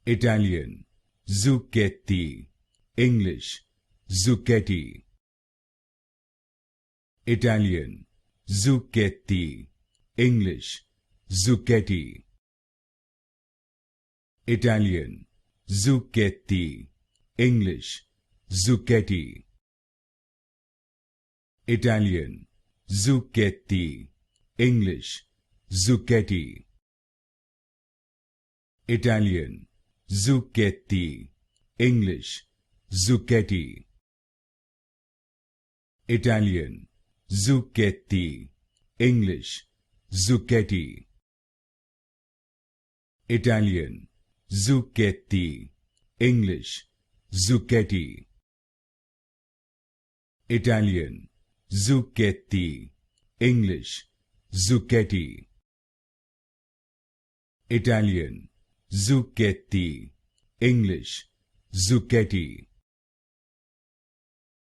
Italian, Zucchetti. English, Zucchetti. Italian, Zucchetti. English, Zucchetti. Italian, Zucchetti. English, Zucchetti. Italian, Zucchetti. English, Zucchetti. Italian, Zucchetti. English, Zucchetti. Italian, Zucchetti. English, Zucchetti. Italian, Zucchetti. English, Zucchetti. Italian, Zucchetti. English, Zucchetti. Italian, Zucchetti. English, Zucchetti.